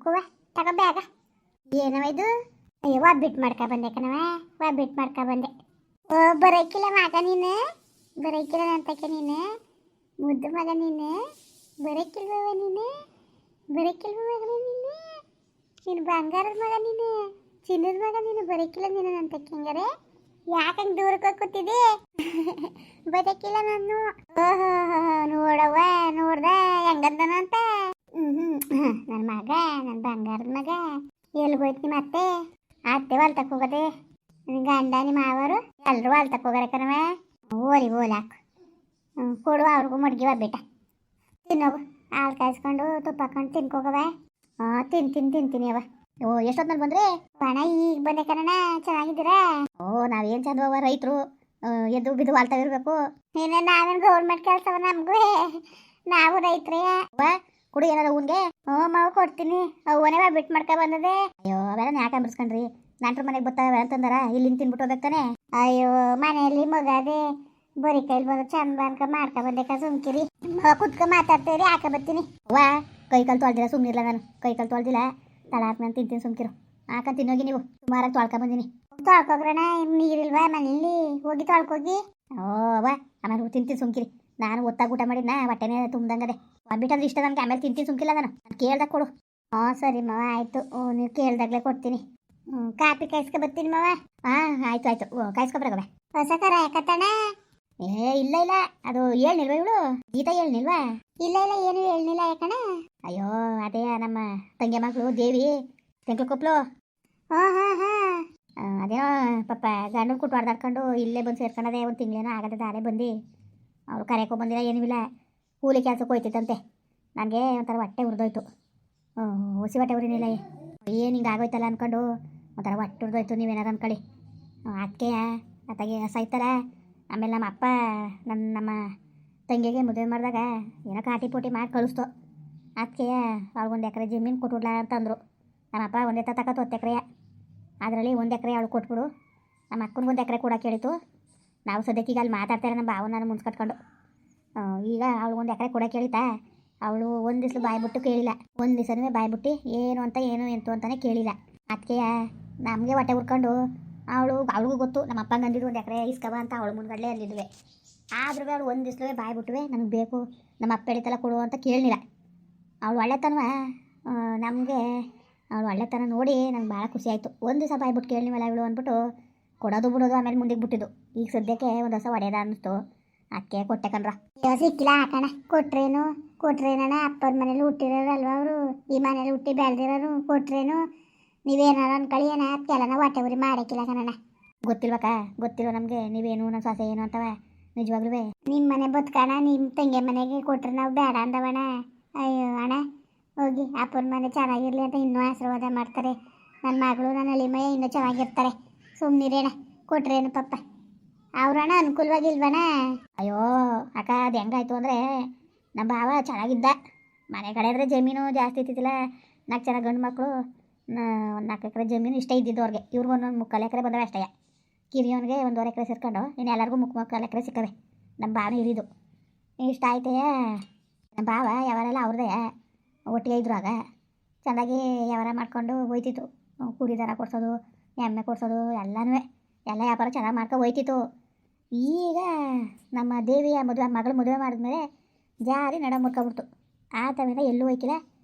ಕೂವ ತಗೋ ಬ್ಯಾಗ. ಏನವ ಇದು? ಅಯ್ಯೋ ಒಬ್ಬಿಟ್ಟು ಮಾಡ್ಕೊ ಬಂದೆ ಕಣವ, ಒಬ್ಬಿಟ್ಟು ಮಾಡ್ಕೊ ಬಂದೆ. ಓ ಬರೋಕ್ಕಿಲ್ಲ ಮಗ ನೀನು, ಬರೋಕ್ಕಿಲ್ಲ ಅಂತಕ್ಕೆ ನೀನು, ಮುದ್ದು ಮಗ ನೀನು, ಬರೋಕ್ಕಿಲ್ವವ ನೀನು, ಬರೋಕ್ಕಿಲ್ವ ಮಗ ನೀನು, ನೀನು ಬಂಗಾರದ ಮಗ ನೀನು, ಚಿನ್ನದ ಮಗ ನೀನು, ಬರೋಕ್ಕಿಲ್ಲ ನೀನು ಅಂತಕ್ಕೆ ಹಂಗಾರೆ ಯಾಕಂಗೆ ದೂರಕ್ಕೆ ಕೂತಿದ್ದೆ? ಬರೋಕ್ಕಿಲ್ಲ ನಾನು. ಓಹೋ ನೋಡವ್ವ, ನೋಡ್ದ ಹೆಂಗಂದನ ಅಂತ. ನನ್ನ ಮಗ, ನನ್ನ ಬಂಗಾರದ ಮಗ ಎಲ್ಗೋಯ್ತು ನಿಮ್ಮ ಅತ್ತೆ? ಅತ್ತೆ ಹೊಲ್ತಕ್ಕೆ ಹೋಗೋದೆ, ನಿನ್ನ ಗಂಡ ನಿಮ್ಮ ಮಾವರು ಎಲ್ಲರೂ ಹೊಲ್ತಕ್ಕೆ ಹೋಗಾರೆ ಕಣವ. ಓಲಿ ಹಾಕು ಕೊಡುವ ಅವ್ರಿಗೂ ಮಡ್ಗಿ ಒಬ್ಬಿಟ್ಟ ತಿನ್ನೋಗು, ಹಾಲು ಕಾಯಿಸ್ಕೊಂಡು ತುಪ್ಪ ಹಾಕೊಂಡು ತಿನ್ಕೋಗವ. ತಿಂತೀನಿ ಅವ. ಓ ಎಷ್ಟೊತ್ತಲ್ಲಿ ಬಂದ್ರೆ? ಹಣ ಈಗ ಬಂದೆ ಕಣ. ಚೆನ್ನಾಗಿದ್ದೀರಾ? ಓ ನಾವೇನು ಚಂದವ ರೈತರು, ಎದ್ದು ಬಿದ್ದು ವಾಲ್ತಾವಿರ್ಬೇಕು. ನೀನೇ ನಾವೇನು ಗೌರ್ಮೆಂಟ್ ಕೆಲಸವ ನಮಗೂ, ನಾವು ರೈತರೇ. ಕುಡಿ ಏನಾರ ಊನ್ಗೆ? ಮಾವು ಕೊಡ್ತೀನಿ. ಅವನೇ ಬಿಟ್ಟು ಮಾಡ್ಕೊ ಬಂದದೆ. ಅಯ್ಯೋ ಅವೆಲ್ಲ ಯಾಕೆ ಅಂಬಿಸ್ಕೊಂಡ್ರಿ? ನಂಟ್ರ ಮನೆಗೆ ಬರ್ತಾವೆ ಅಂತಂದಾರ, ಇಲ್ಲಿಂದ ತಿನ್ಬಿಟ್ಟು ಹೋಗ್ತಾನೆ. ಅಯ್ಯೋ ಮನೆಯಲ್ಲಿ ಮಗದೆ ಬರೀ ಕೈಲಿ ಬಂದು ಚಂದ ಅನ್ಕ ಮಾಡ್ಕೊ ಬಂದೆ ಸುಮ್ಕಿರಿ. ಕುತ್ಕೊ ಮಾತಾಡ್ತೀರಿ, ಹಾಕ ಬರ್ತೀನಿ. ವಾ ಕೈ ಕಾಲು ತೊಳ್ದಿಲ್ಲ, ಸುಮ್ಮನಿರ್ಲ ನಾನು. ಕೈ ಕಾಲು ತೊಳ್ದಿಲ್ಲ, ತಳ ಹಾಕಿ ನಾನು ತಿಂತೀನಿ ಸುಮ್ಕಿರು. ಹಾಕ ತಿನ್ನೋಗಿ ನೀವು. ಸುಮಾರಾಗಿ ತೊಳ್ಕೊ ಬಂದೀನಿ. ತೊಳ್ಕೊಗ್ರಣ, ನೀರಿಲ್ವಾ ಮನೇಲಿ? ಹೋಗಿ ತೊಳ್ಕೋಗಿ. ವಾ ಆಮೇಲೆ ತಿಂತೀನಿ ಸುಮ್ಕಿರಿ. ನಾನು ಒತ್ತಾಗ ಊಟ ಮಾಡಿದ್ನ, ಹೊಟ್ಟೆನೇ ತುಂಬ್ದಂಗದೆ. ಬಿಟ್ಟಂದ್ರೆ ಇಷ್ಟ ನನಗೆ, ಆಮೇಲೆ ತಿಂತೀನಿ ಸುಮ್ಕಿಲ್ಲ ನಾನು ಕೇಳ್ದಾಗ ಕೊಡು. ಸರಿ ಮಾವ ಆಯಿತು. ನೀವು ಕೇಳ್ದಾಗಲೇ ಕೊಡ್ತೀನಿ. ಕಾಪಿ ಕಾಯಿಸ್ಕೊ ಬರ್ತೀನಿ ಮಾವ. ಆಯ್ತು ಕಾಯಿಸ್ಕೊಬ್ರಗವೆ. ಹೊಸ ಕರ ಯಾಕತ್ತಣ್ಣ? ಇಲ್ಲ ಅದು ಹೇಳ್ನಿಲ್ವ ಇವಳು ಗೀತಾ? ಹೇಳ್ನಿಲ್ವಾ? ಇಲ್ಲ ಏನು ಹೇಳ್ನಿಲ್ಲ ಯಾಕಣ್ಣ? ಅಯ್ಯೋ ಅದೇ ನಮ್ಮ ತಂಗಿ ಮಗಳು ದೇವಿ ತೆಂಕ್ಲಕೊಪ್ಲು. ಅದೇನೋ ಪಾಪ ಗಂಡನ ಕುಟ್ಟು ಹೊಡೆದಾಡ್ಕೊಂಡು ಇಲ್ಲೇ ಬಂದು ಸೇರ್ಕೊಂಡದೆ. ಒಂದು ತಿಂಗಳೇನೋ ಆಗದೆ ದಾರೆ ಬಂದು. ಅವಳು ಕರೆಯಕ್ಕೋ ಬಂದಿಲ್ಲ, ಏನೂ ಇಲ್ಲ. ಕೂಲಿ ಕೆಲಸಕ್ಕೆ ಹೋಯ್ತಿತ್ತಂತೆ. ನನಗೆ ಒಂಥರ ಹೊಟ್ಟೆ ಹುರಿದೋಯ್ತು. ಹೊಸಿ ಹೊಟ್ಟೆ ಉರಿನಿಲ್ಲ, ಏನು ಹಿಂಗೆ ಆಗೋಯ್ತಲ್ಲ ಅಂದ್ಕೊಂಡು ಒಂಥರ ಹೊಟ್ಟೆ ಹುರಿದೋಯ್ತು. ನೀವೇನಾರು ಅಂದ್ಕೊಳ್ಳಿ. ಅದಕ್ಕೆ ಅತ್ತಾಗೆ ಸಾಯ್ತಾರ. ಆಮೇಲೆ ನಮ್ಮ ಅಪ್ಪ ನಮ್ಮ ತಂಗಿಗೆ ಮದುವೆ ಮಾಡಿದಾಗ ಏನೋ ಕಾಟಿ ಪೋಟಿ ಮಾಡಿ ಕಳಿಸ್ತು. ಅದಕ್ಕೆ ಅವ್ಳಿಗೊಂದು ಎಕರೆ ಜಮೀನು ಕೊಟ್ಬಿಡ್ಲ ಅಂತಂದರು. ನಮ್ಮ ಅಪ್ಪ ಒಂದೇ ತಕ್ಕತ್ತು 10 ಎಕರೆ, ಅದರಲ್ಲಿ 1 ಎಕರೆ ಅವಳು ಕೊಟ್ಬಿಡು. ನಮ್ಮ ಅಕ್ಕನಿಗೆ 1 ಎಕರೆ ಕೊಡೋಕೆ ಹೇಳಿತು. ನಾವು ಸದ್ಯಕ್ಕೆ ಈಗ ಅಲ್ಲಿ ಮಾತಾಡ್ತಾರೆ ನಮ್ಮ ಭಾವ ನಾನು ಮುಂಚೆ ಕಟ್ಕೊಂಡು. ಈಗ ಅವಳು 1 ಎಕರೆ ಕೊಡೋಕೆ ಹೇಳಿತಾ. ಅವಳು ಒಂದು ದಿವ್ಸ ಬಾಯ್ಬಿಟ್ಟು ಕೇಳಿಲ್ಲ, ಒಂದು ದಿವಸನೇ ಬಾಯ್ಬಿಟ್ಟು ಏನು ಅಂತ ಏನು ಎಂತು ಅಂತಲೇ ಕೇಳಿಲ್ಲ. ಅದಕ್ಕೆ ನಮಗೆ ಹೊಟ್ಟೆ ಹುರ್ಕೊಂಡು ಅವಳಿಗೂ ಗೊತ್ತು ನಮ್ಮ ಅಪ್ಪಂಗೆ ಅಂದಿದ್ದು 1 ಎಕರೆ ಇಸ್ಕವ ಅಂತ. ಅವಳು ಮುಂದ್ಗಡೆ ಅಂದಿದ್ವಿ. ಆದ್ರೂ ಅವಳು ಒಂದು ದಿವ್ಸವೇ ಬಾಯ್ಬಿಟ್ಟುವೆ ನನಗೆ ಬೇಕು, ನಮ್ಮ ಅಪ್ಪ ಹೇಳಿತಲ್ಲ ಕೊಡು ಅಂತ ಕೇಳಲಿಲ್ಲ. ಅವಳು ಒಳ್ಳೆತನವ ನಮಗೆ, ಅವಳು ಒಳ್ಳೆತನ ನೋಡಿ ನಂಗೆ ಭಾಳ ಖುಷಿ ಆಯಿತು. ಒಂದು ದಿವಸ ಬಾಯ್ಬಿಟ್ಟು ಕೇಳಲಿವಲ್ಲ ಇವಳು ಅಂದ್ಬಿಟ್ಟು ಕೊಡೋದು ಬಿಡೋದು ಆಮೇಲೆ ಮುಂದಕ್ಕೆ ಬಿಟ್ಟಿದ್ದು. ಈಗ ಸದ್ಯಕ್ಕೆ ಒಂದು ಹೊಸ ಒಡೆಯದ ಅನ್ನಿಸ್ತು, ಅದಕ್ಕೆ ಕೊಟ್ಟೆ ಕಣ್ರ. ಸಿಕ್ಕಿಲ್ಲ ಹಾಕೋಣ. ಕೊಟ್ರೇನಣ್ಣ? ಅಪ್ಪನ ಮನೇಲಿ ಹುಟ್ಟಿರೋರು ಅಲ್ವ ಅವರು, ಈ ಮನೇಲಿ ಹುಟ್ಟಿ ಬೆಳೆದಿರೋರು. ಕೊಟ್ರೇನು ನೀವೇನಾರು ಅನ್ಕೊಳ್ಳಿ, ಏನ ಅದಕ್ಕೆಲ್ಲ ಹೊಟ್ಟೆ ಉರಿ ಮಾಡೋಕ್ಕಿಲ್ಲ ಕಣಣ್ಣ. ಗೊತ್ತಿಲ್ವ ನಮಗೆ ನೀವೇನು ನನ್ನ ಸೊಸೆ ಏನು ಅಂತವ. ನಿಜವಾಗ್ಲೂ ನಿಮ್ಮ ಮನೆ ಬದುಕಣ, ನಿಮ್ಮ ತಂಗಿ ಮನೆಗೆ ಕೊಟ್ರೆ ನಾವು ಬೇಡ ಅಂದವಣ್ಣ. ಅಯ್ಯೋ ಅಣ್ಣ ಹೋಗಿ, ಅಪ್ಪನ ಮನೆ ಚೆನ್ನಾಗಿರಲಿ ಅಂತ ಇನ್ನೂ ಆಶೀರ್ವಾದ ಮಾಡ್ತಾರೆ. ನನ್ನ ಮಗಳು ನನ್ನ ಅಳಿಮಯ್ಯ ಇನ್ನೂ ಚೆನ್ನಾಗಿರ್ತಾರೆ. ಸುಮ್ಮನಿರೇಣ. ಕೊಟ್ರೇನು ಪಾಪ ಅವ್ರಣ್ಣ ಅನುಕೂಲವಾಗಿಲ್ವಣ್ಣ? ಅಯ್ಯೋ ಅಕ್ಕ, ಅದು ಹೆಂಗಾಯ್ತು ಅಂದರೆ ನಮ್ಮ ಭಾವ ಚೆನ್ನಾಗಿದ್ದ. ಮನೆ ಕಡೆ ಆದರೆ ಜಮೀನು ಜಾಸ್ತಿ ಇತ್ತಿಲ್ಲ. 4 ಜನ ಗಂಡು ಮಕ್ಕಳು, 4 ಎಕರೆ ಜಮೀನು ಇಷ್ಟ ಇದ್ದಿದ್ದು ಅವ್ರಿಗೆ. ಇವ್ರಿಗೂ 1 ಎಕರೆ ಬಂದವೆ ಅಷ್ಟೇ. ಕಿರಿಯೋನಿಗೆ 1.5 ಎಕರೆ ಸೇರ್ಕೊಂಡು ಇನ್ನು ಎಲ್ಲರಿಗೂ 3 ಎಕರೆ ಸಿಕ್ಕವೆ. ನಮ್ಮ ಭಾವನ ಹಿರಿದು ಇಷ್ಟ ಆಯ್ತೆಯಾ. ನಮ್ಮ ಭಾವ ಯಾವಾರೆಲ್ಲ ಅವ್ರದ್ದೇ ಒಟ್ಟಿಗೆ ಇದ್ರು. ಆಗ ಚೆಂದಾಗಿ ವ್ಯವಹಾರ ಮಾಡ್ಕೊಂಡು ಹೋಯ್ತಿತ್ತು. ಕುರಿ ದರ ಕೊಡ್ಸೋದು, ಎಮ್ಮೆ ಕೊಡ್ಸೋದು ಎಲ್ಲ ವ್ಯಾಪಾರ ಚೆನ್ನಾಗಿ ಮಾಡ್ಕೊಂಡು ಹೋಯ್ತಿತ್ತು. ಈಗ ನಮ್ಮ ದೇವಿಯ ಮಗಳು ಮದುವೆ ಮಾಡಿದ್ಮೇಲೆ ಜಾರಿ ನಡ ಮುರ್ಕೊಬಿಡ್ತು. ಆ ತವಿಂದ ಎಲ್ಲೂ ಹೋಯ್ಕಿಲ್ಲ.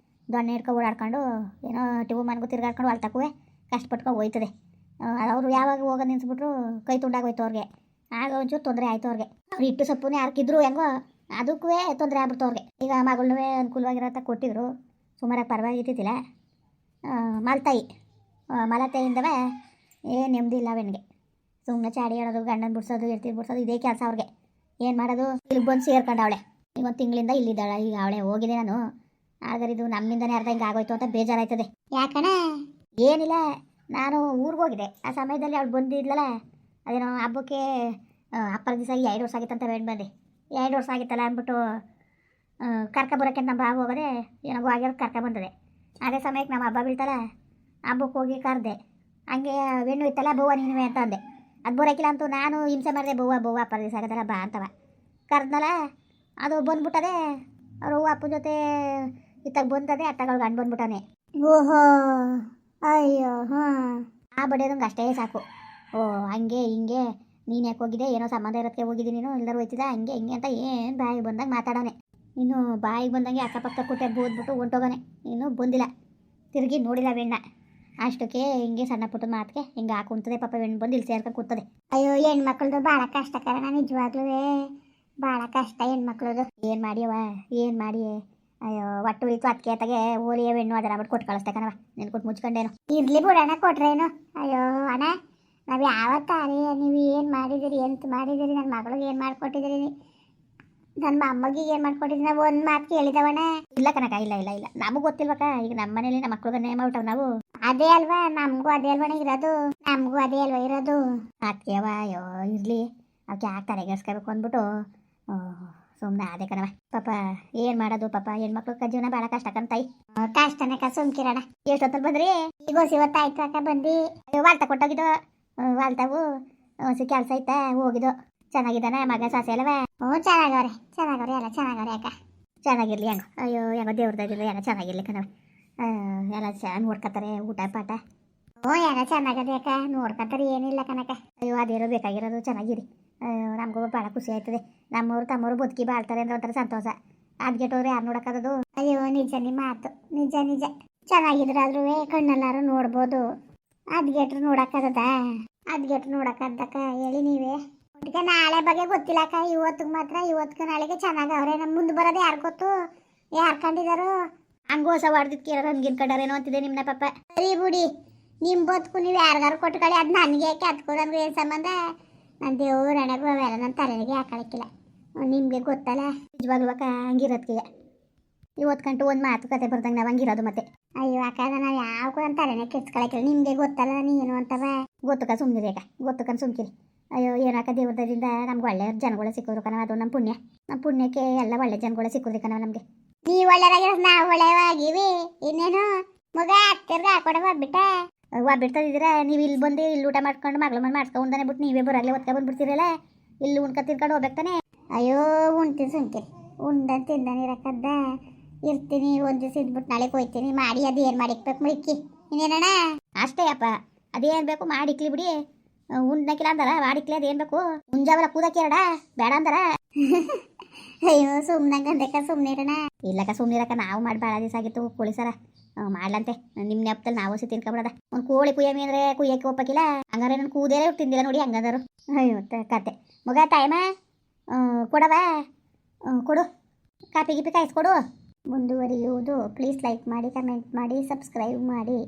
ದೊಣ್ಣೆ ಹಿಡ್ಕೊಂಡು ಓಡಾಡ್ಕೊಂಡು ಏನೋ ಟಿವು ಮನ್ಗೂ ತಿರ್ಗಾಡ್ಕೊಂಡು ಅಲ್ಲಿ ತಕ್ಕುವೆ ಕಷ್ಟಪಟ್ಕೊಂಡು ಹೋಯ್ತದೆ. ಅವರು ಯಾವಾಗ ಹೋಗೋದು ನಿನ್ಸ್ಬಿಟ್ರು ಕೈ ತುಂಡಾಗೋಯ್ತು ಅವ್ರಿಗೆ. ಆಗ ಒಂಚೂರು ತೊಂದರೆ ಆಯಿತು ಅವ್ರಿಗೆ. ಅವ್ರು ಹಿಟ್ಟು ಸೊಪ್ಪುನೇ ಹಾಕಿದ್ರು ಹೆಂಗೋ, ಅದಕ್ಕೂ ತೊಂದರೆ ಆಗ್ಬಿಡ್ತು ಅವ್ರಿಗೆ. ಈಗ ಮಗಳನ್ನೂ ಅನುಕೂಲವಾಗಿರೋಂಥ ಕೊಟ್ಟಿದ್ರು, ಸುಮಾರಾಗಿ ಪರವಾಗಿತ್ತಿಲ್ಲ. ಮಲತಾಯಿಯಿಂದವೇ ಏನು ನೆಮ್ಮದಿ ಇಲ್ಲ ಅವನಿಗೆ. ಸುಮ್ಮನೆ ಚಾಡಿ ಹೇಳೋದು, ಗಂಡನ ಬಿಡ್ಸೋದು, ಬಿಡ್ಸೋದು ಇದೇ ಕೆಲಸ ಅವ್ರಿಗೆ. ಏನು ಮಾಡೋದು? ಇಲ್ಲಿಗೆ ಬಂದು ಸೇರ್ಕೊಂಡು ಅವಳೆ ಈಗ 1 ತಿಂಗಳಿಂದ ಇಲ್ಲಿದ್ದಾಳೆ. ಈಗ ಅವಳೆ ಹೋಗಿದೆ. ನಾನು ಆದರೆ ಇದು ನಮ್ಮಿಂದನೇ ಅರ್ಧ ಹಿಂಗೆ ಆಗೋಯ್ತು ಅಂತ ಬೇಜಾರಾಯ್ತದೆ. ಯಾಕಣ್ಣ? ಏನಿಲ್ಲ, ನಾನು ಊರಿಗೆ ಹೋಗಿದೆ. ಆ ಸಮಯದಲ್ಲಿ ಅವಳು ಬಂದಿದ್ಲಲ್ಲ, ಅದೇನೋ ಹಬ್ಬಕ್ಕೆ ಅಪ್ಪರ ದಿವಸ 2 ವರ್ಷ ಆಗಿತ್ತಂತ ಬಂದೆ. 2 ವರ್ಷ ಆಗಿತ್ತಲ್ಲ ಅಂದ್ಬಿಟ್ಟು ಕರ್ಕೊಬರೋಕ್ಕೆ ನಮ್ಮ ಬಾಬು ಹೋಗೋದೆ ಏನೋ ಆಗಿರೋದು ಕರ್ಕೊಬಂದದೆ. ಅದೇ ಸಮಯಕ್ಕೆ ನಮ್ಮ ಹಬ್ಬ ಬೀಳ್ತಲ್ಲ, ಹಬ್ಬಕ್ಕೆ ಹೋಗಿ ಕರೆದೆ. ಹಂಗೆ ಹೆಣ್ಣು ಇತ್ತಲ್ಲ, ಬವ್ವ ನೀನುವೆ ಅಂತ ಅಂದೆ. ಅದು ಬರೋಕ್ಕಿಲ್ಲ ಅಂತೂ ನಾನು ಹಿಂಸೆ ಮಾಡಿದೆ. ಬವ್ವ ಅಪ್ಪರ ದಿವಸ ಆಗತ್ತಲ್ಲ ಬಾ ಅಂತವ ಕರೆದ್ನಲ್ಲ. ಅದು ಬಂದ್ಬಿಟ್ಟದೆ. ಅವರು ಅಪ್ಪನ ಜೊತೆ ಇತ್ತಾಗ ಬಂದದೆ ಅತ್ತಾಗ ಗಂಡು ಬಂದ್ಬಿಟ್ಟಾನೆ. ಓಹೋ, ಅಯ್ಯೋ ಹಾಂ, ಆ ಬಡಿಯೋದಂಗೆ ಅಷ್ಟೇ ಸಾಕು. ಓ ಹಂಗೆ ಹಿಂಗೆ, ನೀನು ಯಾಕೆ ಹೋಗಿದೆ, ಏನೋ ಸಂಬಂಧ ಇರೋದಕ್ಕೆ ಹೋಗಿದ್ದೀನಿ ನೀನು, ಎಲ್ಲರೂ ಹೋಯ್ತಿದ್ದ ಹಂಗೆ ಹಿಂಗೆ ಅಂತ ಏನು ಬಾಯಿಗೆ ಬಂದಾಗ ಮಾತಾಡೋನೆ. ಇನ್ನು ಬಾಯಿಗೆ ಬಂದಂಗೆ ಅಕ್ಕಪಕ್ಕ ಕೂತೆ ಬೋದ್ಬಿಟ್ಟು ಹೊಂಟೋಗಾನೆ. ಇನ್ನೂ ಬಂದಿಲ್ಲ, ತಿರುಗಿ ನೋಡಿಲ್ಲ ಬೆಣ್ಣ. ಅಷ್ಟಕ್ಕೆ ಹಿಂಗೆ ಸಣ್ಣ ಪುಟ್ಟ ಮಾತಿಗೆ ಹಿಂಗೆ ಹಾಕುಂತದೆ. ಪಾಪ ಹೆಣ್ಣು ಬಂದು ಇಲ್ಲಿ ಸೇರ್ಕೊಂಡು ಕೂತದೆ. ಅಯ್ಯೋ ಹೆಣ್ಮಕ್ಳದು ಭಾಳ ಕಷ್ಟ ಕಾರಣ, ನಿಜವಾಗ್ಲೂ ಭಾಳ ಕಷ್ಟ ಹೆಣ್ಮಕ್ಳದು. ಏನು ಮಾಡಿಯವ, ಏನು ಮಾಡಿ, ಅಯ್ಯೋ ಒಟ್ಟು ಉಳಿತು ಅದಕ್ಕೆ ಅತ್ತಗೆ ಓಲಿಯ ಹೆಣ್ಣು ಅದರ ಬಿಟ್ಟು ಕೊಟ್ಟು ಕಳಿಸ್ತೆ ಕಣವ, ನೀನು ಕೊಟ್ಟು ಮುಚ್ಕೊಂಡೇನು. ಇರಲಿ ಬಿಡೋಣ, ಕೊಟ್ರೇನು. ಅಯ್ಯೋ ಅಣ್ಣ, ನಾವು ಯಾವತ್ತಾರಿ ನೀವು ಏನು ಮಾಡಿದ್ದೀರಿ, ಎಂತ ಮಾಡಿದ್ದೀರಿ, ನನ್ನ ಮಗಳಿಗೆ ಏನು ಮಾಡಿಕೊಟ್ಟಿದ್ದೀರಿ, ನನ್ನ ಅಮ್ಮಗೆ ಏನು ಮಾಡ್ಕೊಟ್ಟಿದ್ದೀನಿ, ನಾವು ಒಂದು ಮಾತು ಕೇಳಿದವಣ್ಣ. ಇಲ್ಲ ಕನಕ, ಇಲ್ಲ ಇಲ್ಲ ಇಲ್ಲ, ನಮಗೆ ಗೊತ್ತಿಲ್ವಕ್ಕ. ಈಗ ನಮ್ಮ ಮನೇಲಿ ನಮ್ಮ ಮಕ್ಳಿಗೆ ನೇಮ ಮಾಡ್ಬಿಟ್ಟವು ನಾವು. ಅದೇ ಅಲ್ವಾ, ನಮಗೂ ಅದೇ ಅಲ್ವಣ ಇರೋದು, ನಮಗೂ ಅದೇ ಅಲ್ವಾ ಇರೋದು. ಅದಕ್ಕೆ ಅಯ್ಯೋ ಇರಲಿ, ಅವಕ್ಕೆ ಯಾಕೆ ತಲೆಗೆಡ್ಸ್ಕೋಬೇಕು ಅಂದ್ಬಿಟ್ಟು ಸುಮ್ಮನೆ ಅದೇ ಕಣವ. ಪಾಪ ಏನು ಮಾಡೋದು, ಪಾಪ ಹೆಣ್ಮಕ್ಳು ಜೀವನ ಭಾಳ ಕಷ್ಟ ಕಂತಾಯಿ. ಕಷ್ಟನಕ್ಕ ಸುಮ್ಕಿರೋಣ. ಎಷ್ಟೊತ್ತಲ್ಲಿ ಬಂದ್ರಿ? ಈಗ ಇವತ್ತಾಯ್ತು ಅಕ್ಕ ಬಂದು. ವಾಲ್ತ ಕೊಟ್ಟೋಗಿದ್ದು, ವಾಲ್ತಾವು ಕೆಲಸ ಐತಾ ಹೋಗಿದ್ದು. ಚೆನ್ನಾಗಿದ್ದಾನೆ ಮಗ ಸಾಸೆ ಅಲ್ಲವೇ? ಹ್ಞೂ ಚೆನ್ನಾಗವ್ರೆ ಎಲ್ಲ ಚೆನ್ನಾಗವ್ರೆ ಅಕ್ಕ. ಚೆನ್ನಾಗಿರ್ಲಿ ಹೆಂಗೋ, ಅಯ್ಯೋ ಹೆಂಗೋ ದೇವ್ರದಾಗಿರ್ಲಿ, ಎಲ್ಲ ಚೆನ್ನಾಗಿರ್ಲಿ ಕಣವ. ಎಲ್ಲ ನೋಡ್ಕೊತಾರೆ ಊಟ ಪಾಠ. ಹ್ಞೂ ಎಲ್ಲ ಚೆನ್ನಾಗದೆ ಅಕ್ಕ, ನೋಡ್ಕೊತಾರೆ, ಏನಿಲ್ಲ ಕನಕ. ಅಯ್ಯೋ ಅದೇನೋ ಬೇಕಾಗಿರೋದು, ಚೆನ್ನಾಗಿರಿ. ನಮಗೂ ಭಾಳ ಖುಷಿ ಆಯ್ತದೆ. ನಮ್ಮವರು ತಮ್ಮವರು ಬದುಕಿ ಬಾಳ್ತಾರೆ ಅಂದ್ರೆ ಒಂಥರ ಸಂತೋಷ. ಅದ್ಗೆಟ್ಟವ್ರು ಯಾರು ನೋಡೋಕ್ಕದು? ಅಯ್ಯೋ ನಿಜ ನಿಮ್ಮ ಮಾತು, ನಿಜ ನಿಜ. ಚೆನ್ನಾಗಿದ್ರಾದ್ರೂ ಕಣ್ಣೆಲ್ಲಾರು ನೋಡ್ಬೋದು, ಅದ್ಗೆಟ್ರು ನೋಡೋಕ್ಕದ? ಅದ್ಗೆಟ್ರು ನೋಡೋಕ್ಕದ್ದಕ್ಕ ಹೇಳಿ ನೀವೇ. ಒಟ್ಟಿಗೆ ನಾಳೆ ಬಗ್ಗೆ ಗೊತ್ತಿಲ್ಲ ಅಕ್ಕ, ಇವತ್ತಿಗೆ ಮಾತ್ರ, ಇವತ್ತಿಗೆ ನಾಳೆಗೆ ಚೆನ್ನಾಗವ್ರೆ. ನಮ್ಮ ಮುಂದೆ ಬರೋದು ಯಾರು ಗೊತ್ತು, ಯಾರು ಕಂಡಿದ್ದಾರೋ. ಹಂಗೆ ಹೊಸ ಹೊಡೆದಿದ್ದಕ್ಕೆ ಯಾರು ಹಂಗಿನ್ ಕಂಡಾರೇನೋ ಅಂತಿದೆ ನಿಮ್ಮನ್ನ ಪಾಪ. ಸರಿ ಬಿಡಿ, ನಿಮ್ಮ ಬದುಕು ನೀವು ಯಾರಿಗಾರು ಕೊಟ್ಟು ಕಳಿ, ಅದು ನನಗೆ ಯಾಕೆ ಹತ್ಕೋ, ನಮ್ಗೆ ಏನು ಸಂಬಂಧ? ನನ್ನ ದೇವ್ರ ಹಣೆಗೂ ಅವೆಲ್ಲ ನನ್ನ ತಲೆಗೆ ಹಾಕೊಳಕ್ಕಿಲ್ಲ, ನಿಮಗೆ ಗೊತ್ತಲ್ಲ. ನಿಜವಾಗ್ಲೂ ಅಕ್ಕ ಹಂಗಿರೋದಕ್ಕೆ ಇವತ್ತು ಗಂಟು ಒಂದು ಮಾತುಕತೆ ಬರ್ದಂಗೆ ನಾವು ಹಂಗಿರೋದು ಮತ್ತೆ. ಅಯ್ಯೋ ಅಕ್ಕ, ನಾವು ಯಾವ ನನ್ನ ತಲೆನೇ ಕೆಡ್ಸ್ಕೊಳಕ್ಕಿಲ್ಲ, ನಿಮಗೆ ಗೊತ್ತಲ್ಲ ನೀನು ಅಂತವ. ಗೊತ್ತಕ್ಕ ಸುಮ್ಮನಿರಿ ಅಕ್ಕ, ಗೊತ್ತಕ್ಕಂತ ಸುಮ್ಕಿರಿ. ಅಯ್ಯೋ ಏನಕ್ಕ, ದೇವ್ರದಿಂದ ನಮ್ಗೆ ಒಳ್ಳೆ ಜನಗಳು ಸಿಕ್ಕಿದ್ರು ಕಣವ, ಅದು ನಮ್ಮ ಪುಣ್ಯ. ನಮ್ಮ ಪುಣ್ಯಕ್ಕೆ ಎಲ್ಲ ಒಳ್ಳೆ ಜನಗಳು ಸಿಕ್ಕಿದ್ರಿ ಕಣವ ನಮಗೆ. ನೀವು ಒಳ್ಳೆಯದಾಗಿರೋ ನಾವು ಒಳ್ಳೆಯವಾಗಿವಿ, ಇನ್ನೇನು ಮಗ ಅತ್ತಿರ್ಗ ಹಾಕೊಡವ ಬಿಟ್ಟ ಒಬ್ಬಿಡ್ತದಿದ್ದೀರಾ ನೀವು. ಇಲ್ಲಿ ಬಂದು ಇಲ್ಲಿ ಊಟ ಮಾಡ್ಕೊಂಡು ಮಗ್ಳು ಮನೆ ಮಾಡ್ಸ್ಕೊಂಡಾನೆ ಬಿಟ್ಟು ನೀವೇ ಬರಾಗಲೇ ಒತ್ಕ ಬಂದ್ಬಿಡ್ತೀರಲ್ಲ, ಇಲ್ಲಿ ಉಣ್ಕ ತಿನ್ಕೊಂಡು ಹೋಗ್ಬೇಕಾನೆ. ಅಯ್ಯೋ ಉಣ್ತೀನಿ ಸುಮ್ಕಿರಿ, ಉಂಡ ತಿಂದಾನೆ ಇರಕ್ಕದ್ದ. ಇರ್ತೀನಿ ಒಂದು ದಿವಸ ಇದ್ಬಿಟ್ಟು ನಾಳೆ ಹೋಯ್ತೀನಿ, ಮಾಡಿ ಅದು ಏನು ಮಾಡಿಕ್ಬೇಕು ಮುಳಿಕ್ಕಿ, ಇನ್ನೇನಣ್ಣ ಅಷ್ಟೇ ಅಪ್ಪ. ಅದೇನು ಬೇಕು ಮಾಡಿಕ್ಲಿ ಬಿಡಿ, ಉಂಡ್ನಕ್ಕಿಲ್ಲ ಅಂದಾರ ಮಾಡಿಕ್ಲಿ, ಅದೇನು ಬೇಕು ಮುಂಜಾವಲ್ಲ ಕೂದಕ್ಕಿರಡ ಬೇಡ ಅಂದಾರ. ಅಯ್ಯೋ ಸುಮ್ಮನಂಗಂದಕ್ಕ ಸುಮ್ಮನೆ ಇರೋಣ. ಇಲ್ಲಕ್ಕ ಸುಮ್ಮನಿರಕ್ಕ, ನಾವು ಮಾಡಿ ಭಾಳ ದಿವಸ ಆಗಿತ್ತು ಪೊಲೀಸರ ಮಾಡ್ಲಂತೆ. ನಿಮ್ಮ ನೆಪದಲ್ಲಿ ನಾವು ಸಿ ತಿನ್ಕೊಬಿಡದ. ಒಂದು ಕೋಳಿ ಕುಯ್ಯಮಿ ಅಂದರೆ ಕುಯ್ಯಕ್ಕೆ ಒಪ್ಪಕ್ಕಿಲ್ಲ, ಹಂಗಾರೆ ನಾನು ಕೂದೇ ತಿಂದಿಲ್ಲ ನೋಡಿ ಹಂಗಂದರು. ಅಯ್ಯೋ ಕತೆ ಮಗ ಟೈಮ ಕೊಡವ, ಕೊಡು ಕಾಪಿ ಗಿಪಿ ಕಾಯಿಸ್ಕೊಡು. ಮುಂದುವರಿಯುವುದು. ಪ್ಲೀಸ್ ಲೈಕ್ ಮಾಡಿ, ಕಮೆಂಟ್ ಮಾಡಿ, ಸಬ್ಸ್ಕ್ರೈಬ್ ಮಾಡಿ.